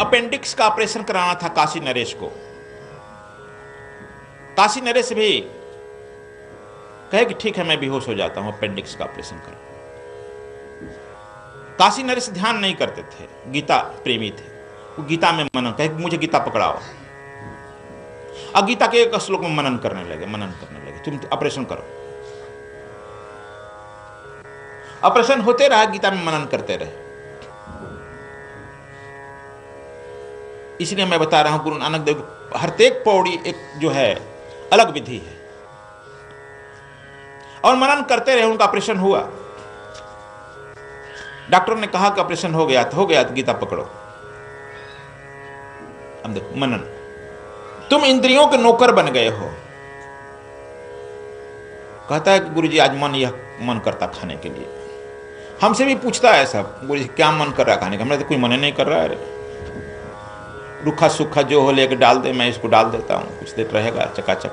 Appendix का operation कराना था काशी नरेश को। काशी नरेश भी कहे कि ठीक है मैं बेहोश हो जाता हूं, अपेंडिक्स का ऑपरेशन करो। काशी नरेश ध्यान नहीं करते थे, गीता प्रेमी थे, वो गीता में मनन कहे कि मुझे गीता पकड़ाओ। अब गीता के एक श्लोक में मनन करने लगे, तुम ऑपरेशन करो। ऑपरेशन होते रहा, गीता में मनन करते रहे। इसलिए मैं बता रहा हूं गुरु नानक देव हरतेक पौड़ी एक जो है अलग विधि है, और मनन करते रहे। उनका ऑपरेशन हुआ, डॉक्टर ने कहा कि ऑपरेशन हो गया तो गीता पकड़ो। अब देखो मनन, तुम इंद्रियों के नौकर बन गए हो। कहता है कि गुरुजी आज मन करता खाने के लिए। हमसे भी पूछता है सब, गुरुजी क्या मन कर रहा है खाने का? हमने तो कोई मन नहीं कर रहा है। रूखा सूखा जो हो लेके डाल दे, मैं इसको डाल देता हूं, कुछ देर रहेगा चकाचक।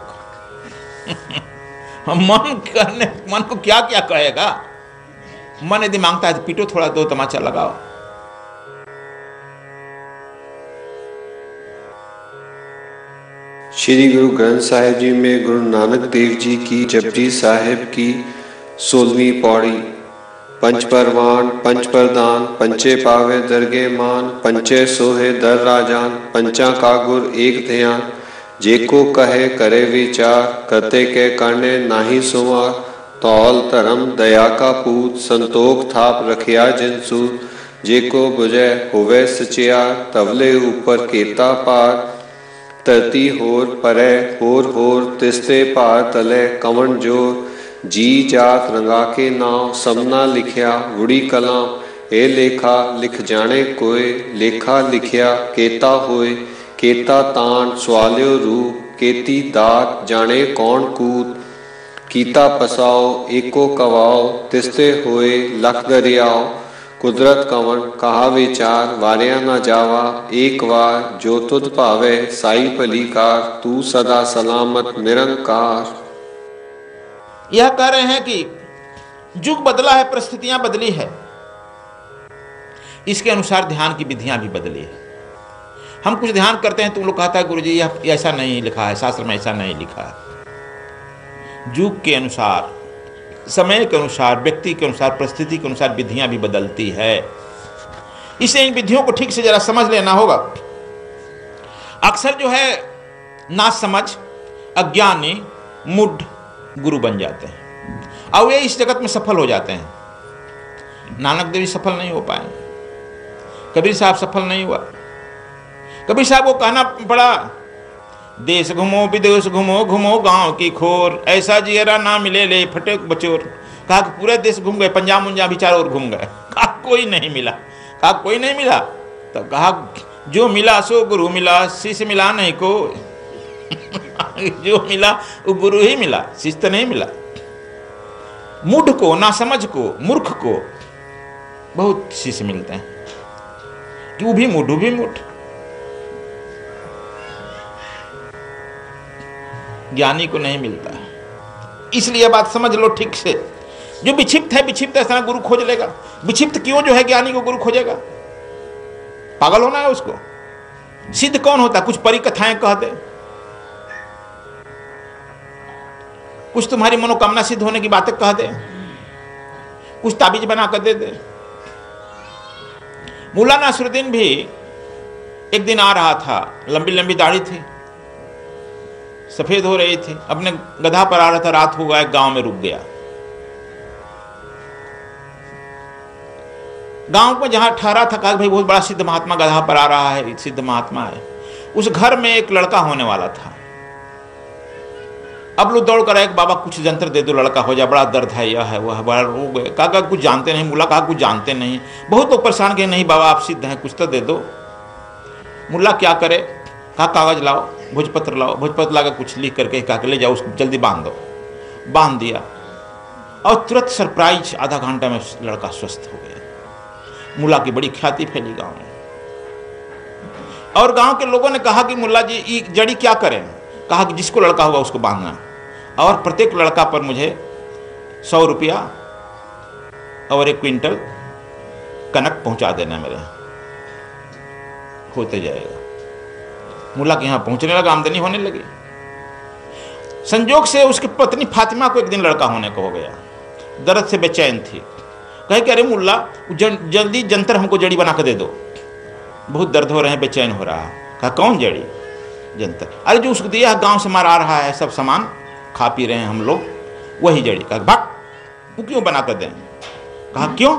मन को क्या क्या कहेगा? मन यदि मांगता है तो पीटो, थोड़ा दो तमाचा लगाओ। श्री गुरु ग्रंथ साहिब जी में गुरु नानक देव जी की जपजी साहिब की 16वीं पौड़ी। पंच परवान पंच प्रदान पंचे पावे दरगे मान, पंचे सोहे दर राजान, पंचा का गुर एक ध्यान। जेको कहे करे विचार, करते के करने नाही सुमार। तौल धर्म दया का पूत, संतोख थाप रखिया जिनसूत। जेको बुझे होवे सचियार, तवले ऊपर केता पार। धरती होर परे होर तिस्ते पार तले कवन जोर। जी जात रंगा के नाव समना लिखिया उड़ी कलाम। ए लेखा लिख जाने कोय, लेखा लिखिया केता होए। केता तान स्वाल्यो रूप, केती दात जाने कौन कूत। कीता पसाओ एको कवाओ, तिस्ते होए लख दरियाओ। कुदरत कवन कहा विचार, वारिया न जावा एक बार। जो तुध भावे साई भलीकार, तू सदा सलामत निरंकार। यह कह रहे हैं कि युग बदला है, परिस्थितियां बदली है, इसके अनुसार ध्यान की विधियां भी बदली है। हम कुछ ध्यान करते हैं, तुम लोग कहता है गुरुजी यह ऐसा नहीं लिखा है, शास्त्र में ऐसा नहीं लिखा है। युग के अनुसार, समय के अनुसार, व्यक्ति के अनुसार, परिस्थिति के अनुसार विधियां भी बदलती है। इसलिए इन विधियों को ठीक से जरा समझ लेना होगा। अक्सर जो है नासमझ, अज्ञानी, मूढ़ गुरु बन जाते हैं और वे इस जगत में सफल हो जाते हैं। नानक देव सफल नहीं हो पाए, कबीर साहब सफल नहीं हुआ। कबीर साहब को कहना पड़ा, देश घूमो विदेश घूमो, घूमो गांव की खोर। ऐसा जियरा ना मिले ले फटे बचोर। कहा कि पूरे देश घूम गए, पंजाब मुंजाब भी चारों ओर घूम गए। कहा कोई नहीं मिला। कहा कोई नहीं मिला तो कहा जो मिला सो गुरु मिला, शिष्य मिला नहीं को। जो मिला वो गुरु ही मिला, शिष्य तो नहीं मिला। मूढ़ को, नासमझ को, मूर्ख को बहुत शिष्य मिलते हैं कि वो भी मूढ़, वो भी मूढ़। ज्ञानी को नहीं मिलता है। इसलिए बात समझ लो ठीक से। जो विक्षिप्त है, विक्षिप्त ऐसा गुरु खोज लेगा। विक्षिप्त क्यों जो है ज्ञानी को गुरु खोजेगा? पागल होना है उसको। सिद्ध कौन होता? कुछ परी कथाएं कह दे, कुछ तुम्हारी मनोकामना सिद्ध होने की बातें कह दे, कुछ ताबीज बना कर दे दे। मुल्ला नासरुद्दीन भी एक दिन आ रहा था, लंबी लंबी दाढ़ी थी, सफेद हो रही थी, अपने गधा पर आ रहा था। रात हो गया, एक गांव में रुक गया। गांव में जहां ठहरा था, कहा भाई बहुत बड़ा सिद्ध महात्मा गधा पर आ रहा है, सिद्ध महात्मा है। उस घर में एक लड़का होने वाला था। अब लोग दौड़ कर आए, बाबा कुछ जंतर दे दो, लड़का हो जाए, बड़ा दर्द है, यह है, वह है, बड़ा रो गए। कहा कुछ जानते नहीं। मुल्ला कहा कुछ जानते नहीं। बहुत लोग परेशान गए, नहीं बाबा आप सिद्ध हैं, कुछ तो दे दो। मुल्ला क्या करे? कहा कागज लाओ, भोजपत्र लाओ। भोजपत्र लाकर कुछ लिख करके कहा ले जाओ, उसको जल्दी बांध दो। बांध दिया और तुरंत सरप्राइज, आधा घंटा में लड़का स्वस्थ हो गया। मुल्ला की बड़ी ख्याति फैली गांव में, और गांव के लोगों ने कहा कि मुल्ला जी ये जड़ी क्या करें? कहा कि जिसको लड़का हुआ उसको बांधना, और प्रत्येक लड़का पर मुझे 100 रुपया और 1 क्विंटल कनक पहुंचा देना मेरे। होते जाएगा। मुल्ला के यहाँ पहुंचने लगा, आमदनी होने लगी। संजोग से उसकी पत्नी फातिमा को एक दिन लड़का होने को हो गया। दर्द से बेचैन थी। कहे कि अरे मुल्ला जल्दी जंतर हमको जड़ी बना कर दे दो, बहुत दर्द हो रहे हैं, बेचैन हो रहा है। कहा कौन जड़ी? जंतर। अरे जो उसको दिया गांव से मार आ रहा है, सब सामान खा पी रहे हैं हम लोग, वही जड़ी। कहा भाग, वो क्यों बना कर दें? कहा क्यों?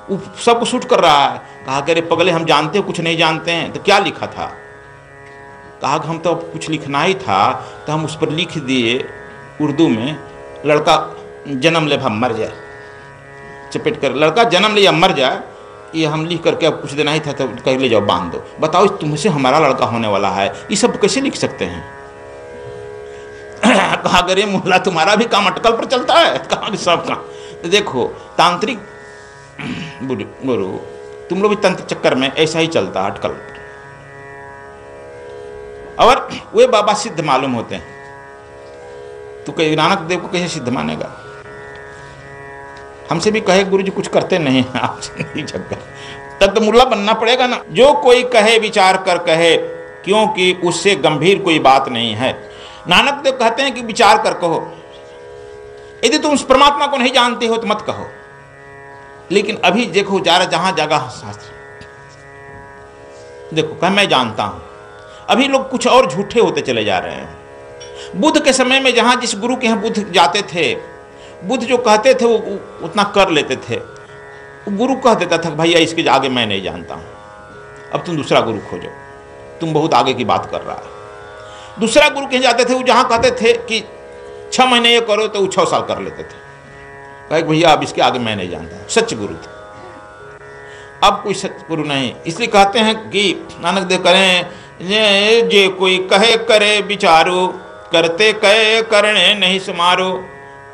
वो सबको सूट कर रहा है। कहा कि अरे पगले हम जानते हो कुछ नहीं जानते हैं, तो क्या लिखा था? कहा कि हम तो कुछ लिखना ही था, तो हम उस पर लिख दिए उर्दू में, लड़का जन्म ले मर जाए, चपेट कर लड़का जन्म ले या मर जाए, ये हम लिख करके अब कुछ देना ही था, तो कहीं ले जाओ बांध दो। बताओ तुमसे हमारा लड़का होने वाला है, ये सब कैसे लिख सकते हैं? कहा अरे मुल्ला तुम्हारा भी काम अटकल पर चलता है? कहा कि सब काम। तो देखो तांत्रिक गुरु, तुम लोग भी तंत्र चक्कर में ऐसा ही चलता है अटकल पर। और वे बाबा सिद्ध मालूम होते हैं, तो कहीं नानक देव को कैसे सिद्ध मानेगा? हमसे भी कहे गुरु जी कुछ करते नहीं हैं, आपसे नहीं चक्कर, तब तो मुल्ला बनना पड़ेगा ना। जो कोई कहे विचार कर कहे, क्योंकि उससे गंभीर कोई बात नहीं है। नानक देव कहते हैं कि विचार कर कहो। यदि तुम उस परमात्मा को नहीं जानते हो तो मत कहो। लेकिन अभी देखो जहां जगह शास्त्र, देखो कह मैं जानता हूं, अभी लोग कुछ और झूठे होते चले जा रहे हैं। बुद्ध के समय में जहां जिस गुरु के यहाँ बुद्ध जाते थे, बुद्ध जो कहते थे वो उतना कर लेते थे। गुरु कह देता था भैया इसके आगे मैं नहीं जानता हूं, अब तुम दूसरा गुरु खोजो, तुम बहुत आगे की बात कर रहा है। दूसरा गुरु कहीं जाते थे, वो जहां कहते थे कि 6 महीने ये करो, तो वो 6 साल कर लेते थे। कहे भैया अब इसके आगे मैं नहीं जानता। सच गुरु थे। अब कोई सच गुरु नहीं। इसलिए कहते हैं कि नानक देव करें जे कोई कहे करे विचारो, करते कहे करने नहीं समारो।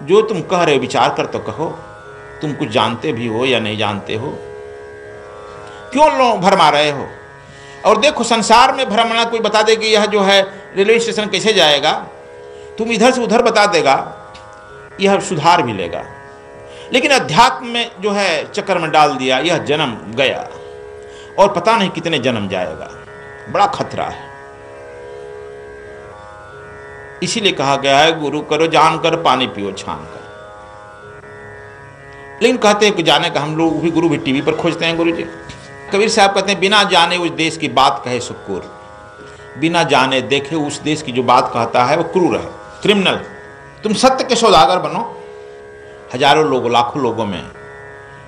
जो तुम कह रहे हो विचार कर तो कहो, तुम कुछ जानते भी हो या नहीं जानते हो, क्यों लोग भरमा रहे हो? और देखो संसार में भ्रमणा, कोई बता दे कि यह जो है रेलवे स्टेशन कैसे जाएगा, तुम इधर से उधर बता देगा, यह सुधार भी लेगा। लेकिन अध्यात्म में जो है चक्कर में डाल दिया, यह जन्म गया और पता नहीं कितने जन्म जाएगा, बड़ा खतरा है। इसीलिए कहा गया है गुरु करो जानकर, पानी पियो छान कर। लेकिन कहते हैं कि जाने का हम लोग भी गुरु भी टीवी पर खोजते हैं। गुरु जी कबीर साहब कहते हैं बिना जाने उस देश की बात कहे सो क्रूर, बिना जाने देखे उस देश की जो बात कहता है वो क्रूर है, क्रिमिनल। तुम सत्य के सौदागर बनो, हजारों लोगों लाखों लोगों में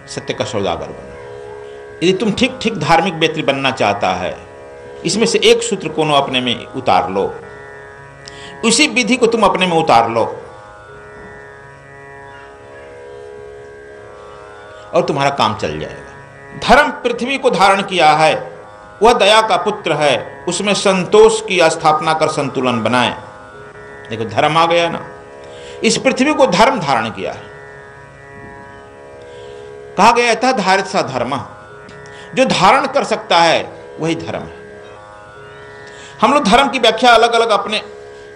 सत्य का सौदागर बनो। यदि तुम ठीक ठीक धार्मिक व्यक्ति बनना चाहता है, इसमें से एक सूत्र कोनो अपने में उतार लो, उसी विधि को तुम अपने में उतार लो और तुम्हारा काम चल जाएगा। धर्म पृथ्वी को धारण किया है, वह दया का पुत्र है, उसमें संतोष की स्थापना कर संतुलन बनाए। देखो धर्म आ गया ना, इस पृथ्वी को धर्म धारण किया है। कहा गया था धारित सा धर्म, जो धारण कर सकता है वही धर्म है। हम लोग धर्म की व्याख्या अलग अलग अपने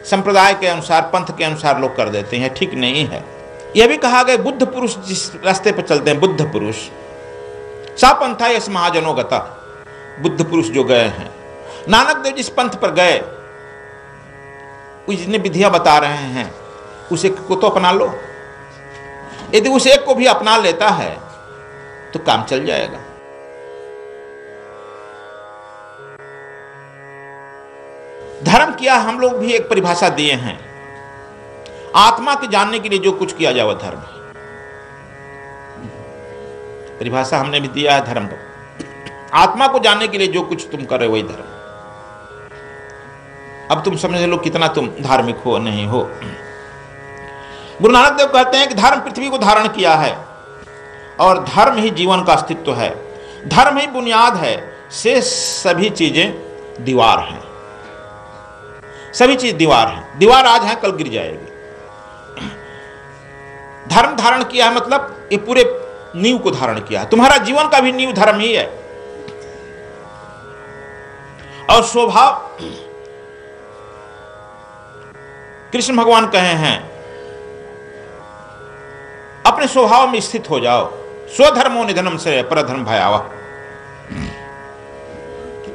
संप्रदाय के अनुसार, पंथ के अनुसार लोग कर देते हैं, ठीक नहीं है। यह भी कहा गया बुद्ध पुरुष जिस रास्ते पर चलते हैं, बुद्ध पुरुष सा पंथा यस महाजनों गता, बुद्ध पुरुष जो गए हैं। नानक देव जिस पंथ पर गए, जितनी विधियां बता रहे हैं, उसे को तो अपना लो। यदि उस एक को भी अपना लेता है तो काम चल जाएगा। धर्म किया हम लोग भी एक परिभाषा दिए हैं, आत्मा के जानने के लिए जो कुछ किया जाए वह धर्म है। परिभाषा हमने भी दिया है धर्म को, आत्मा को जानने के लिए जो कुछ तुम कर रहे हो वही धर्म। अब तुम समझ लो कितना तुम धार्मिक हो नहीं हो। गुरु नानक देव कहते हैं कि धर्म पृथ्वी को धारण किया है और धर्म ही जीवन का अस्तित्व है, धर्म ही बुनियाद है, से सभी चीजें दीवार हैं। सभी चीज दीवार है, दीवार आज है कल गिर जाएगी। धर्म धारण किया है मतलब ये पूरे नींव को धारण किया है। तुम्हारा जीवन का भी नींव धर्म ही है। और स्वभाव कृष्ण भगवान कहे हैं अपने स्वभाव में स्थित हो जाओ, स्वधर्मो निधनम से परधर्म भयावह।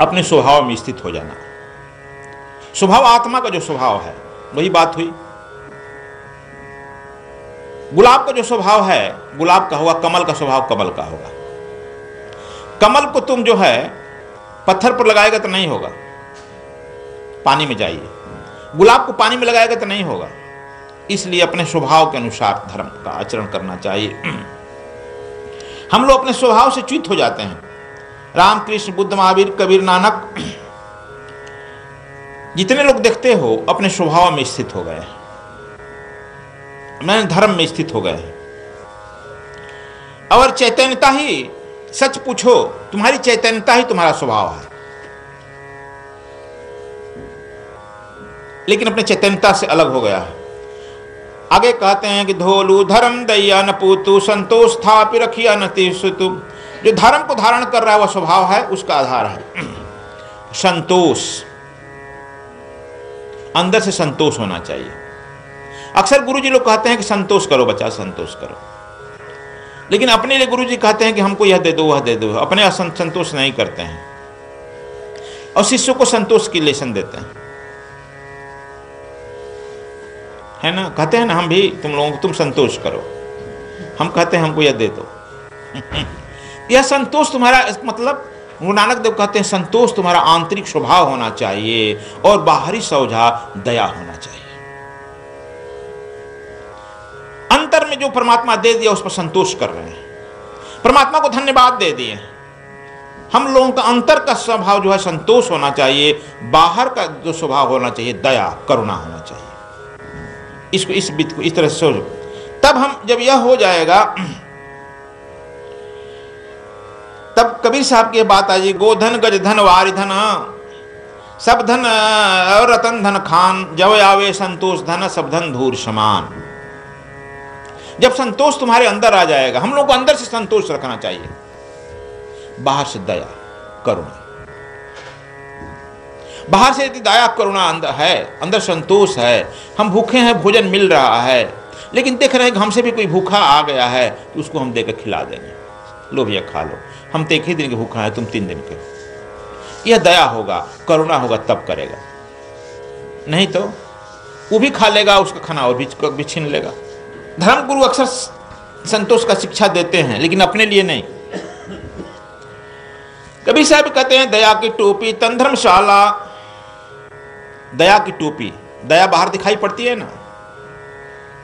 अपने स्वभाव में स्थित हो जाना। स्वभाव आत्मा का जो स्वभाव है वही बात हुई। गुलाब का जो स्वभाव है गुलाब का होगा, कमल का स्वभाव कमल का होगा। कमल को तुम जो है पत्थर पर लगाएगा तो नहीं होगा, पानी में जाइए। गुलाब को पानी में लगाएगा तो नहीं होगा। इसलिए अपने स्वभाव के अनुसार धर्म का आचरण करना चाहिए। हम लोग अपने स्वभाव से च्युत हो जाते हैं। रामकृष्ण, बुद्ध, महावीर, कबीर, नानक, जितने लोग देखते हो अपने स्वभाव में स्थित हो गए, मैं धर्म में स्थित हो गए। और चैतन्यता ही, सच पूछो, तुम्हारी चैतन्यता ही तुम्हारा स्वभाव है। लेकिन अपने चैतन्यता से अलग हो गया है। आगे कहते हैं कि धोलू धर्म दैया न पूतु संतोष था रखिया न तीसु। जो धर्म को धारण कर रहा है वह स्वभाव है, उसका आधार है संतोष। अंदर से संतोष होना चाहिए। अक्सर गुरुजी लोग कहते हैं कि संतोष करो बच्चा, संतोष करो, लेकिन अपने लिए गुरुजी कहते हैं कि हमको यह दे दो वह दे दो। अपने संतोष नहीं करते हैं और शिष्यों को संतोष की लेसन देते हैं, है ना। कहते हैं ना हम भी तुम लोगों को तुम संतोष करो, हम कहते हैं हमको यह दे दो। यह संतोष तुम्हारा, मतलब गुरु नानक देव कहते हैं संतोष तुम्हारा आंतरिक स्वभाव होना चाहिए और बाहरी सौझा दया होना चाहिए। अंतर में जो परमात्मा दे दिया उस पर संतोष कर रहे हैं, परमात्मा को धन्यवाद दे दिए। हम लोगों का अंतर का स्वभाव जो है संतोष होना चाहिए, बाहर का जो स्वभाव होना चाहिए दया करुणा होना चाहिए। इसको इस बित को इस तरह से सोचो, तब हम जब यह हो जाएगा तब कबीर साहब की बात आई, गोधन गज धन वारि धन सब धन और रतन धन खान, जब आवे संतोष धन सब धन धूर समान। जब संतोष तुम्हारे अंदर आ जाएगा, हम लोग को अंदर से संतोष रखना चाहिए, बाहर से दया करुणा। बाहर से यदि दया करुणा अंदर है, अंदर संतोष है, हम भूखे हैं भोजन मिल रहा है, लेकिन देख रहे हैं कि हमसे भी कोई भूखा आ गया है तो उसको हम देकर खिला देंगे, लो भैया खा लो, हम तो एक ही दिन के भूखा है तुम 3 दिन के। यह दया होगा, करुणा होगा तब करेगा, नहीं तो वो भी खा लेगा, उसका खाना और भी छीन लेगा। धर्म गुरु अक्सर संतोष का शिक्षा देते हैं लेकिन अपने लिए नहीं। कबीर साहब कहते हैं दया की टोपी तन धर्मशाला। दया की टोपी, दया बाहर दिखाई पड़ती है ना,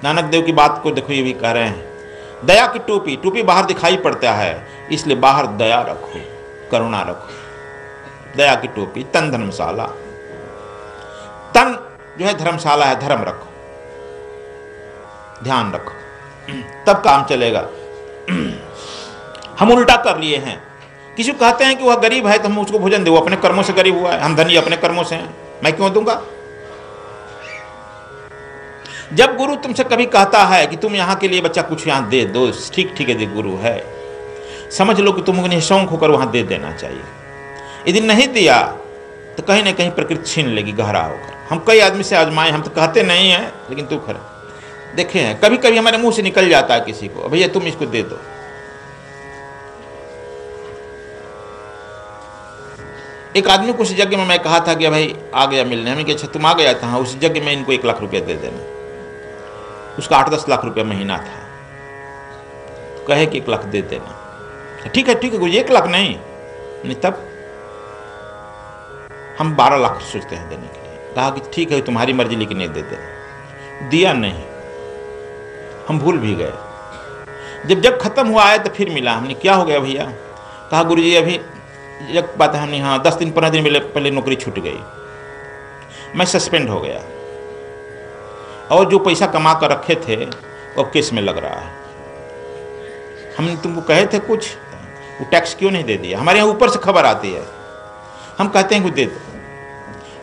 नानक देव की बात को देखो, ये भी कह रहे हैं दया की टोपी, टोपी बाहर दिखाई पड़ता है, इसलिए बाहर दया रखो, करुणा रखो। दया की टोपी तन धर्मशाला, तन जो है धर्मशाला है, धर्म रखो, ध्यान रखो, तब काम चलेगा। हम उल्टा कर लिए हैं, किसी को कहते हैं कि वह गरीब है तो हम उसको भोजन दे, वो अपने कर्मों से गरीब हुआ है, हम धनी अपने कर्मों से हैं, मैं क्यों दूंगा। जब गुरु तुमसे कभी कहता है कि तुम यहाँ के लिए बच्चा कुछ यहाँ दे दो, ठीक ठीक है गुरु है, समझ लो कि तुमको निःशंक होकर वहाँ दे देना चाहिए। यदि नहीं दिया तो कहीं ना कहीं प्रकृति छीन लेगी गहरा होकर। हम कई आदमी से आजमाए, हम तो कहते नहीं हैं लेकिन तू खर देखे हैं, कभी कभी हमारे मुंह से निकल जाता है किसी को, भैया तुम इसको दे दो। एक आदमी को उस यज्ञ में मैं कहा था कि भाई आ गया मिलने, हमें कि अच्छा तुम आ गया था, हाँ, उस यज्ञ में इनको 1 लाख रुपया दे देना। उसका 8-10 लाख रुपया महीना था, तो कहे कि 1 लाख दे देना। ठीक है गुरु, 1 लाख नहीं तब हम 12 लाख सोचते हैं देने के लिए। कहा कि ठीक है तुम्हारी मर्जी, लेकिन नहीं दे देना। दिया नहीं, हम भूल भी गए। जब खत्म हुआ है तो फिर मिला, हमने क्या हो गया भैया। कहा गुरु जी अभी एक बात है, हमने हाँ 10 दिन 15 दिन पहले नौकरी छूट गई, मैं सस्पेंड हो गया और जो पैसा कमा कर रखे थे वो अब केस में लग रहा है। हमने तुमको कहे थे कुछ, वो टैक्स क्यों नहीं दे दिया। हमारे यहाँ ऊपर से खबर आती है, हम कहते हैं कि दे दो,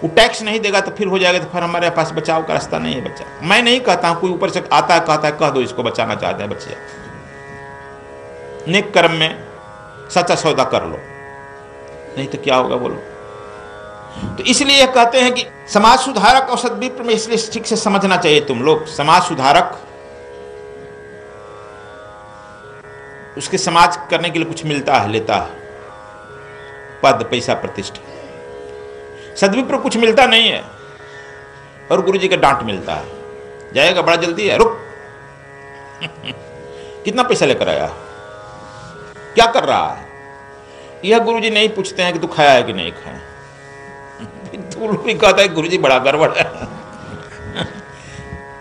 वो टैक्स नहीं देगा तो फिर हो जाएगा, तो फिर हमारे पास बचाव का रास्ता नहीं है। बच्चा मैं नहीं कहता हूँ, कोई ऊपर से आता है कहता है कह दो इसको बचाना चाहते हैं बच्चे, नेक कर्म में सच्चा सौदा कर लो, नहीं तो क्या होगा बोलो। तो इसलिए यह कहते हैं कि समाज सुधारक और सद्विप्र में, इसलिए ठीक से समझना चाहिए तुम लोग। समाज सुधारक, उसके समाज करने के लिए कुछ मिलता है, लेता है, पद पैसा प्रतिष्ठा, सदविप्र कुछ मिलता नहीं है और गुरु जी का डांट मिलता है, जाएगा बड़ा जल्दी है, रुक। कितना पैसा लेकर आया, क्या कर रहा है, यह गुरु जी नहीं पूछते हैं कि तू खाया है कि नहीं खाया। तू भी कहता है गुरु जी बड़ा गड़बड़ है।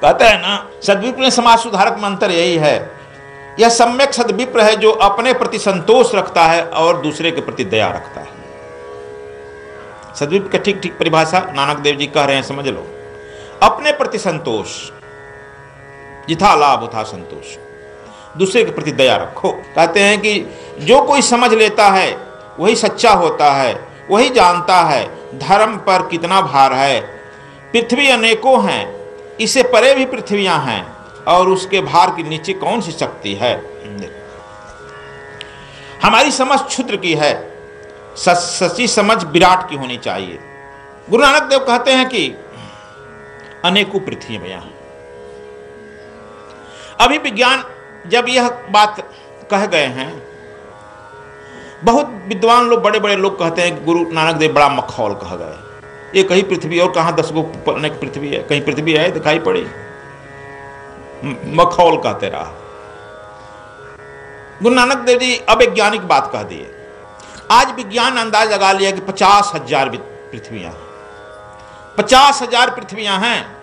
कहता है ना, सद्विप्र समाज सुधारक मंत्र यही है, यह सम्यक सद्विप्र है जो अपने प्रति संतोष रखता है और दूसरे के प्रति दया रखता है। सद्विप्र का ठीक ठीक परिभाषा नानक देव जी कह रहे हैं, समझ लो। अपने प्रति संतोष, जिथा लाभ उथा संतोष, दूसरे के प्रति दया रखो। कहते हैं कि जो कोई समझ लेता है वही सच्चा होता है, वही जानता है धर्म पर कितना भार है। पृथ्वी अनेकों हैं, इससे परे भी पृथ्वियां हैं, और उसके भार के नीचे कौन सी शक्ति है। हमारी समझ क्षुद्र की है, सच्ची समझ विराट की होनी चाहिए। गुरु नानक देव कहते हैं कि अनेकों पृथ्वियां। अभी विज्ञान जब यह बात कह गए हैं, बहुत विद्वान लोग, बड़े बड़े लोग कहते हैं कि गुरु नानक देव बड़ा मखौल कह गए। ये कहीं पृथ्वी और कहाँ 10 गो अनेक पृथ्वी है, कहीं पृथ्वी है दिखाई पड़ी, मखौल कहते रहा। गुरु नानक देव जी अवैज्ञानिक बात कह दिए। आज विज्ञान अंदाज लगा लिया कि 50,000 पृथ्वियां, 50,000 पृथ्वियां हैं,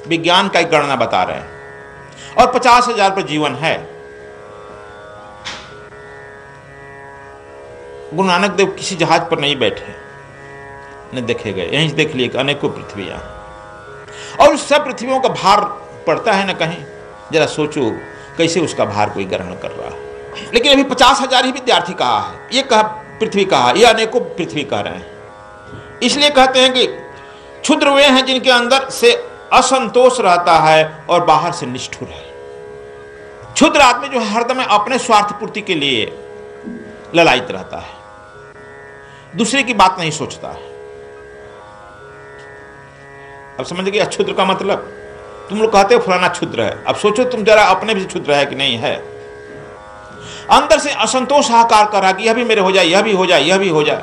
विज्ञान का एक गणना बता रहे हैं, और 50,000 पर जीवन है। गुरु नानक देव किसी जहाज पर नहीं बैठे, न देखे गए, यहीं से देख लिए कि अनेकों पृथ्वियां, और उस सब पृथ्वियों का भार पड़ता है न कहीं। जरा सोचो कैसे उसका भार कोई ग्रहण कर रहा है। लेकिन अभी 50,000 ही विद्यार्थी कहा है, ये कहा पृथ्वी कहा, ये अनेकों पृथ्वी कह रहे हैं। इसलिए कहते हैं कि क्षुद्र वे हैं जिनके अंदर से असंतोष रहता है और बाहर से निष्ठुर है। क्षुद्र आदमी जो है हरदम अपने स्वार्थ पूर्ति के लिए ललायित रहता है, दूसरे की बात नहीं सोचता है। अब समझ गए क्षुद्र का मतलब? तुम लोग कहते हो फलाना क्षुद्र है, अब सोचो तुम जरा अपने भी क्षुद्र है कि नहीं है। अंदर से असंतोष हाहाकार कर रहा कि यह भी मेरे हो जाए, यह भी हो जाए, यह भी हो जाए।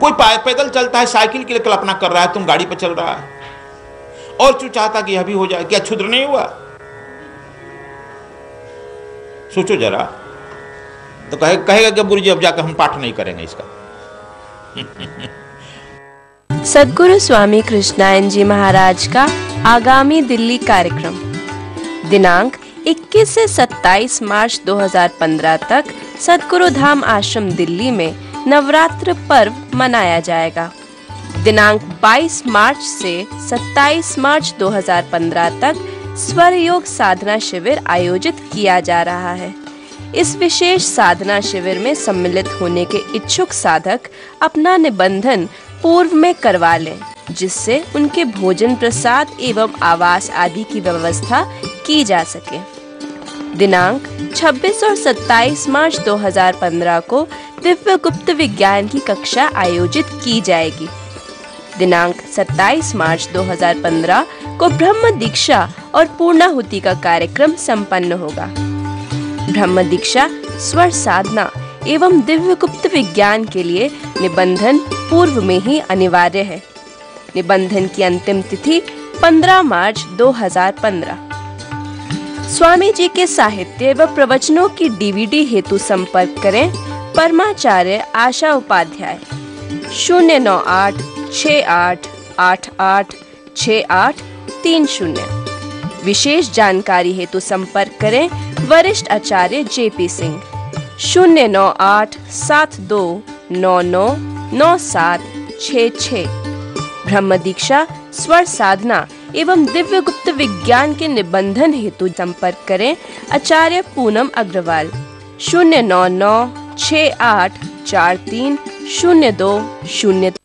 कोई पैदल चलता है, साइकिल के लिए कल्पना कर रहा है, तुम गाड़ी पर चल रहा है, और तू चाहता कि यह भी हो जाए। क्या क्षुद्र नहीं हुआ? सोचो जरा। तो कहेगा कि गुरु जी अब जाकर हम पाठ नहीं करेंगे इसका। सद्गुरु स्वामी कृष्णायन जी महाराज का आगामी दिल्ली कार्यक्रम दिनांक 21 से 27 मार्च 2015 तक सद्गुरु धाम आश्रम दिल्ली में नवरात्र पर्व मनाया जाएगा। दिनांक 22 मार्च से 27 मार्च 2015 तक स्वर योग साधना शिविर आयोजित किया जा रहा है। इस विशेष साधना शिविर में सम्मिलित होने के इच्छुक साधक अपना निबंधन पूर्व में करवा लें, जिससे उनके भोजन प्रसाद एवं आवास आदि की व्यवस्था की जा सके। दिनांक 26 और 27 मार्च 2015 को दिव्य गुप्त विज्ञान की कक्षा आयोजित की जाएगी। दिनांक 27 मार्च 2015 को ब्रह्म दीक्षा और पूर्णाहुति का कार्यक्रम संपन्न होगा। ब्रह्म दीक्षा, स्वर साधना एवं दिव्य गुप्त विज्ञान के लिए निबंधन पूर्व में ही अनिवार्य है। निबंधन की अंतिम तिथि 15 मार्च 2015। स्वामी जी के साहित्य व प्रवचनों की डीवीडी हेतु संपर्क करें परमाचार्य आशा उपाध्याय 09868886830। विशेष जानकारी हेतु संपर्क करें वरिष्ठ आचार्य जेपी सिंह 09872999766। ब्रह्म दीक्षा, स्वर साधना एवं दिव्य गुप्त विज्ञान के निबंधन हेतु संपर्क करें आचार्य पूनम अग्रवाल 09968430202।